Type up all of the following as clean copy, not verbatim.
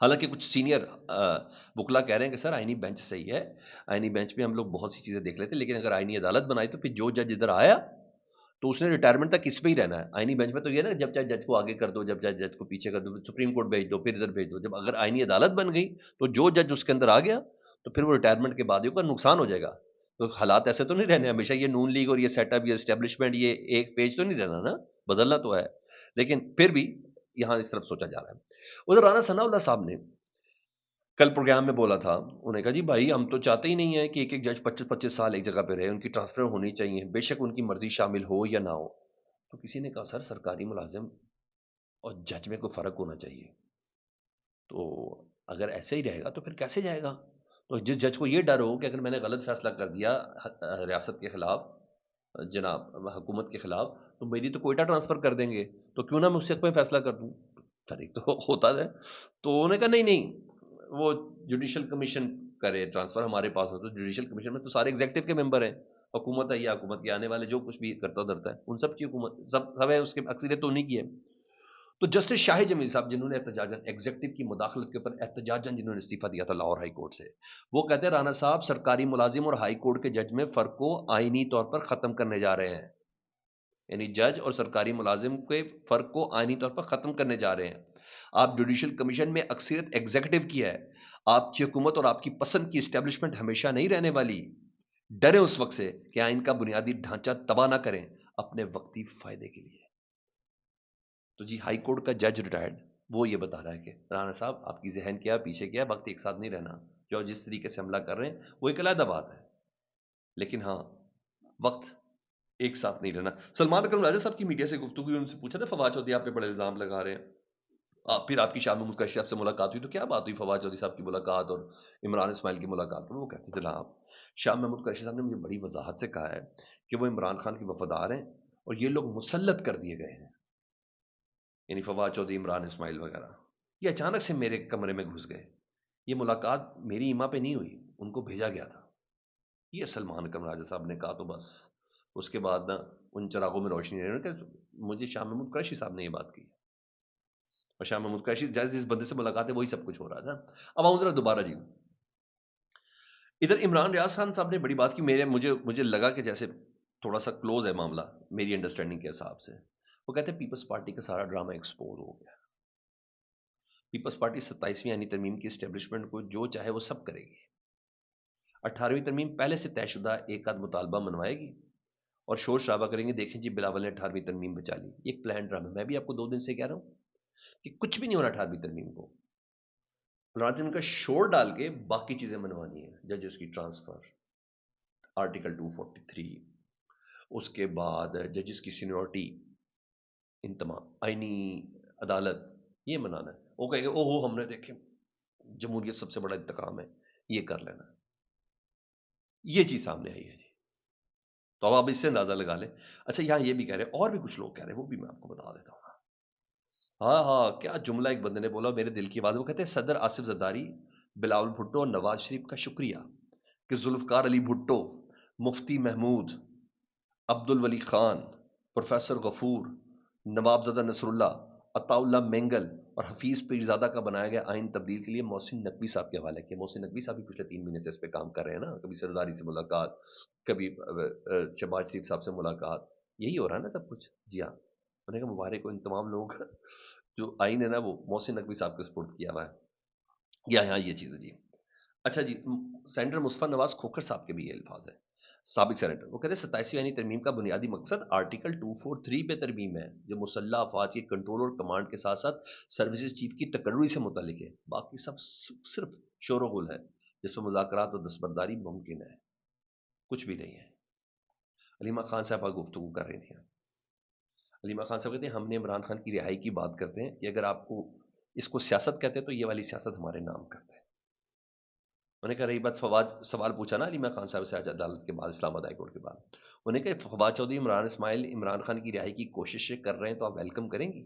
حالانکہ کچھ سینئر وکلا کہہ رہے ہیں کہ سر آئینی بینچ صحیح ہے، آئینی بینچ پہ ہم لوگ بہت سی چیزیں دیکھ لیتے ہیں، لیکن اگر آئینی عدالت بنائی تو پھر جو جج ادھر آیا تو اس نے ریٹائرمنٹ تک اس پہ ہی رہنا ہے۔ آئینی بینچ میں تو یہ نا جب چاہے جج کو آگے کر دو، جب چاہے جج کو پیچھے کر دو، سپریم کورٹ بھیج دو، پھر ادھر بھیج دو۔ جب اگر آئینی عدالت بن گئی تو جو جج اس کے اندر آ گیا تو پھر وہ ریٹائرمنٹ کے بعد کا نقصان ہو جائے گا۔ تو حالات ایسے تو نہیں رہنے ہمیشہ، یہ نون لیگ اور یہ سیٹ اپ، یہ اسٹیبلشمنٹ، یہ ایک پیج تو نہیں رہنا نا، بدلنا تو ہے۔ لیکن پھر بھی یہاں اس طرف سوچا جا رہا ہے۔ ادھر رانا ثناء اللہ صاحب نے کل پروگرام میں بولا تھا، انہوں نے کہا جی بھائی ہم تو چاہتے ہی نہیں ہیں کہ ایک ایک جج 25-25 سال ایک جگہ پہ رہے، ان کی ٹرانسفر ہونی چاہیے، بے شک ان کی مرضی شامل ہو یا نہ ہو۔ تو کسی نے کہا سر سرکاری ملازم اور جج میں کوئی فرق ہونا چاہیے، تو اگر ایسے ہی رہے گا تو پھر کیسے جائے گا؟ تو جس جج کو یہ ڈر ہو کہ اگر میں نے غلط فیصلہ کر دیا ریاست کے خلاف، جناب حکومت کے خلاف، تو میری تو کوئٹہ ٹرانسفر کر دیں گے، تو کیوں نہ میں اس سے کوئی فیصلہ کر دوں؟ طریق تو ہوتا ہے۔ تو انہوں نے کہا نہیں نہیں، وہ جوڈیشل کمیشن کرے ٹرانسفر، ہمارے پاس ہو تو جوڈیشل کمیشن میں تو سارے ایگزیکٹو کے ممبر ہیں، حکومت ہے یا حکومت کے آنے والے جو کچھ بھی کرتا دھرتا ہے ان سب کی حکومت، سب ہے، اس کے اکثریت تو انہیں کی ہے۔ تو جسٹس شاہ جمیل صاحب جنہوں نے احتجاجاً ایگزیکٹو کی مداخلت کے اوپر احتجاجاً جنہوں نے استعفیٰ دیا تھا لاہور ہائی کورٹ سے، وہ کہتے ہیں رانا صاحب سرکاری ملازم اور ہائی کورٹ کے جج میں فرق کو آئینی طور پر ختم کرنے جا رہے ہیں، یعنی جج اور سرکاری ملازم کے فرق کو آئینی طور پر ختم کرنے جا رہے ہیں۔ آپ جوڈیشل کمیشن میں اکثریت ایگزیکٹو کی ہے، آپ کی حکومت اور آپ کی پسند کی اسٹیبلشمنٹ ہمیشہ نہیں رہنے والی، ڈرے اس وقت سے کہ آئین کا بنیادی ڈھانچہ تباہ نہ کریں اپنے وقتی فائدے کے لیے۔ تو جی ہائی کورٹ کا جج ریٹائرڈ وہ یہ بتا رہا ہے کہ رانا صاحب آپ کی ذہن کیا پیچھے کیا، وقت ایک ساتھ نہیں رہنا، جو جس طریقے سے حملہ کر رہے ہیں وہ ایک علیحدہ بات ہے، لیکن ہاں وقت ایک ساتھ نہیں رہنا۔ سلمان اکرم راجہ صاحب کی میڈیا سے گفتگو، ان سے پوچھا نا فواد چودھری آپ پہ بڑے الزام لگا رہے ہیں، پھر آپ کی شاہ محمود قریشی صاحب سے ملاقات ہوئی تو کیا بات ہوئی فواد چودھری صاحب کی ملاقات اور عمران اسماعیل کی ملاقات میں؟ وہ کہتے ہیں جناب شاہ محمود قریشی صاحب نے مجھے بڑی وضاحت سے کہا ہے کہ وہ عمران خان کے وفادار ہیں اور یہ لوگ مسلط کر دیے گئے ہیں، یعنی فواد چودھری، عمران اسماعیل وغیرہ، یہ اچانک سے میرے کمرے میں گھس گئے، یہ ملاقات میری ایما پہ نہیں ہوئی، ان کو بھیجا گیا تھا۔ یہ سلمان اکرم راجہ صاحب نے کہا تو بس اس کے بعد نا ان چراغوں میں روشنی نہیں کہ مجھے شاہ محمود قریشی صاحب نے یہ بات کی، اور شاہ محمود قریشی جس بندے سے ملاقات ہے وہی سب کچھ ہو رہا تھا۔ اب آؤں ذرا دوبارہ جی، ادھر عمران ریاض خان صاحب نے بڑی بات کی، مجھے لگا کہ جیسے تھوڑا سا کلوز ہے معاملہ میری انڈرسٹینڈنگ کے حساب سے۔ وہ کہتے ہیں پیپلز پارٹی کا سارا ڈرامہ ایکسپوز ہو گیا، پیپلز پارٹی 27ویں آئینی ترمیم کی اسٹیبلشمنٹ کو جو چاہے وہ سب کرے گی، 18ویں ترمیم پہلے سے طے شدہ ایک آدھ مطالبہ منوائے گی اور شور شرابہ کریں گے، دیکھیں جی بلاول نے 18ویں ترمیم بچا لی، یہ ایک پلان ڈرامہ۔ میں بھی آپ کو 2 دن سے کہہ رہا ہوں کہ کچھ بھی نہیں ہونا 18ویں ترمیم کو، پلان کا شور ڈال کے باقی چیزیں منوانی ہے، ججز کی ٹرانسفر، آرٹیکل 243، اس کے بعد ججز کی سینیورٹی، ان تمام آئینی عدالت، یہ منانا ہے۔ وہ کہیں گے او ہو ہم نے دیکھے جمہوریت سب سے بڑا انتقام ہے، یہ کر لینا، یہ چیز سامنے آئی ہے جی۔ تو اب آپ اس سے اندازہ لگا لیں۔ اچھا یہاں یہ بھی کہہ رہے ہیں اور بھی کچھ لوگ کہہ رہے ہیں، وہ بھی میں آپ کو بتا دیتا ہوں۔ ہاں ہاں، کیا جملہ ایک بندے نے بولا میرے دل کی بات، وہ کہتے ہیں صدر آصف زرداری، بلاول بھٹو اور نواز شریف کا شکریہ کہ ذوالفقار علی بھٹو، مفتی محمود، عبد الولی خان، پروفیسر غفور، نواب زدہ نصر اللہ، عطا اللہ مینگل اور حفیظ پیرزادہ کا بنایا گیا آئین تبدیل کے لیے محسن نقوی صاحب کے حوالے کیا۔ محسن نقوی صاحب بھی پچھلے 3 مہینے سے اس پہ کام کر رہے ہیں نا، کبھی سرداری سے ملاقات، کبھی شہباز شریف صاحب سے ملاقات، یہی ہو رہا ہے نا سب کچھ۔ جی ہاں، انہوں نے کہا مبارک ہو ان تمام لوگوں کا جو آئین ہے نا وہ محسن نقوی صاحب کے سپورٹ کیا ہوا ہے۔ یہاں یہ چیز ہے جی۔ اچھا جی، سینیٹر مصطفیٰ نواز کھوکھر صاحب کے بھی یہ الفاظ ہیں، سابق سینیٹر، وہ کہتے ہیں 27ویں آئینی ترمیم کا بنیادی مقصد آرٹیکل 243 پہ ترمیم ہے جو مسلح افواج کی کنٹرول اور کمانڈ کے ساتھ ساتھ سروسز چیف کی تقرری سے متعلق ہے، باقی سب صرف شور و غل ہے جس میں مذاکرات اور دستبرداری ممکن ہے، کچھ بھی نہیں ہے۔ علیمہ خان صاحب گفتگو کر رہی تھیں، علیمہ خان صاحب کہتے ہیں ہم نے عمران خان کی رہائی کی بات کرتے ہیں کہ اگر آپ کو اس کو سیاست کہتے ہیں تو یہ والی سیاست ہمارے نام کرتے ہیں۔ انہوں نے کہا رہی بات فواد، سوال پوچھا نا علیمہ خان صاحب سے آج عدالت کے بعد، اسلام آباد ہائی کورٹ کے بعد، انہوں نے کہا فواد چودھری عمران اسماعیل عمران خان کی رہائی کی کوششیں کر رہے ہیں تو آپ ویلکم کریں گی؟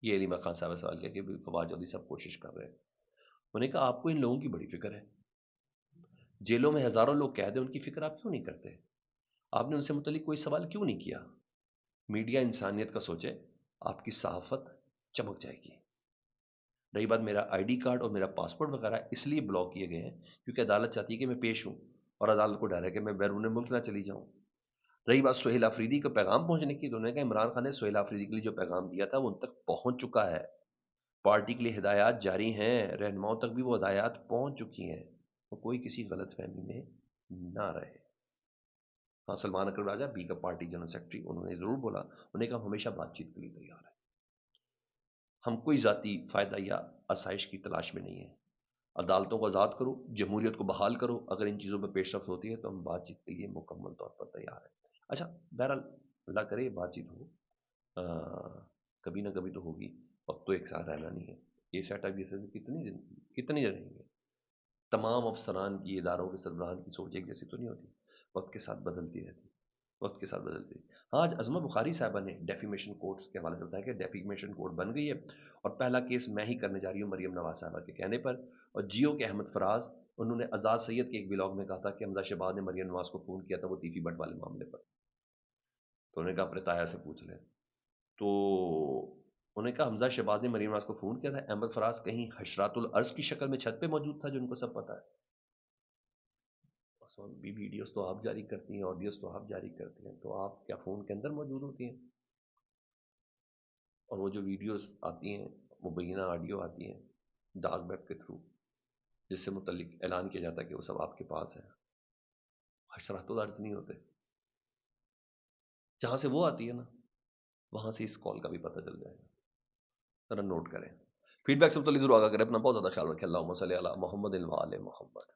یہ علیمہ خان صاحب نے سوال کیا کہ فواد چودھری صاحب کوشش کر رہے ہیں، انہوں نے کہا آپ کو ان لوگوں کی بڑی فکر ہے، جیلوں میں ہزاروں لوگ قید ہیں، ان کی فکر آپ کیوں نہیں کرتے؟ آپ نے ان سے متعلق کوئی سوال کیوں نہیں کیا؟ میڈیا انسانیت کا سوچے، آپ کی صحافت چمک جائے گی۔ رہی بات میرا آئی ڈی کارڈ اور میرا پاسپورٹ وغیرہ اس لیے بلاک کیے گئے ہیں کیونکہ عدالت چاہتی ہے کہ میں پیش ہوں، اور عدالت کو ڈر ہے کہ میں بیرون ملک نہ چلی جاؤں۔ رہی بات سہیل آفریدی کا پیغام پہنچنے کی، تو انہوں نے کہا عمران خان نے سہیل آفریدی کے لیے جو پیغام دیا تھا وہ ان تک پہنچ چکا ہے، پارٹی کے لیے ہدایات جاری ہیں، رہنماؤں تک بھی وہ ہدایات پہنچ چکی ہیں، اور کوئی کسی غلط فہمی میں نہ رہے۔ ہاں، سلمان اکرم راجہ بی کا پارٹی جنرل سیکرٹری، انہوں نے ضرور بولا، انہوں نے کہا ہم ہمیشہ بات چیت کے لیے تیار ہیں، ہم کوئی ذاتی فائدہ یا آسائش کی تلاش میں نہیں ہیں، عدالتوں کو آزاد کرو، جمہوریت کو بحال کرو، اگر ان چیزوں پہ پیش رفت ہوتی ہے تو ہم بات چیت کے لیے مکمل طور پر تیار ہیں۔ اچھا، بہرحال اللہ کرے بات چیت ہو، کبھی نہ کبھی تو ہوگی، وقت تو ایک ساتھ رہنا نہیں ہے، یہ سیٹ اپ جیسے کتنی رہیں گے، تمام افسران کی، اداروں کے سربراہان کی سوچ ایک جیسی تو نہیں ہوتی، وقت کے ساتھ بدلتی رہتی، وقت کے ساتھ بدلتی۔ ہاں، آج عظمہ بخاری صاحبہ نے ڈیفیمیشن کوڈز کے حوالے سے بتایا کہ ڈیفیمیشن کوڈ بن گئی ہے، اور پہلا کیس میں ہی کرنے جا رہی ہوں مریم نواز صاحبہ کے کہنے پر، اور جیو کے احمد فراز، انہوں نے آزاد سید کے ایک بلاگ میں کہا تھا کہ حمزہ شہباز نے مریم نواز کو فون کیا تھا وہ تیفی بٹ والے معاملے پر، تو انہوں نے کہا اپنے تایا سے پوچھ لیں، تو انہوں نے کہا حمزہ شہباز نے مریم نواز کو فون کیا تھا، احمد فراز کہیں حشرات الارض کی شکل میں چھت پہ موجود تھا جو ان کو سب پتا ہے، بھی ویڈیوز تو آپ جاری کرتی ہیں، آڈیوز تو آپ جاری کرتے ہیں، تو آپ کیا فون کے اندر موجود ہوتی ہیں؟ اور وہ جو ویڈیوز آتی ہیں، مبینہ آڈیو آتی ہیں ڈارک ویب کے تھرو، جس سے متعلق اعلان کیا جاتا ہے کہ وہ سب آپ کے پاس ہے، حشرات الارض نہیں ہوتے، جہاں سے وہ آتی ہے نا وہاں سے اس کال کا بھی پتہ چل جائے گا، ذرا نوٹ کریں۔ فیڈ بیک سے متعلق ضرور آگاہ کریں، اپنا بہت زیادہ خیال رکھیں، اللہم صلی علی محمد و آل محمد۔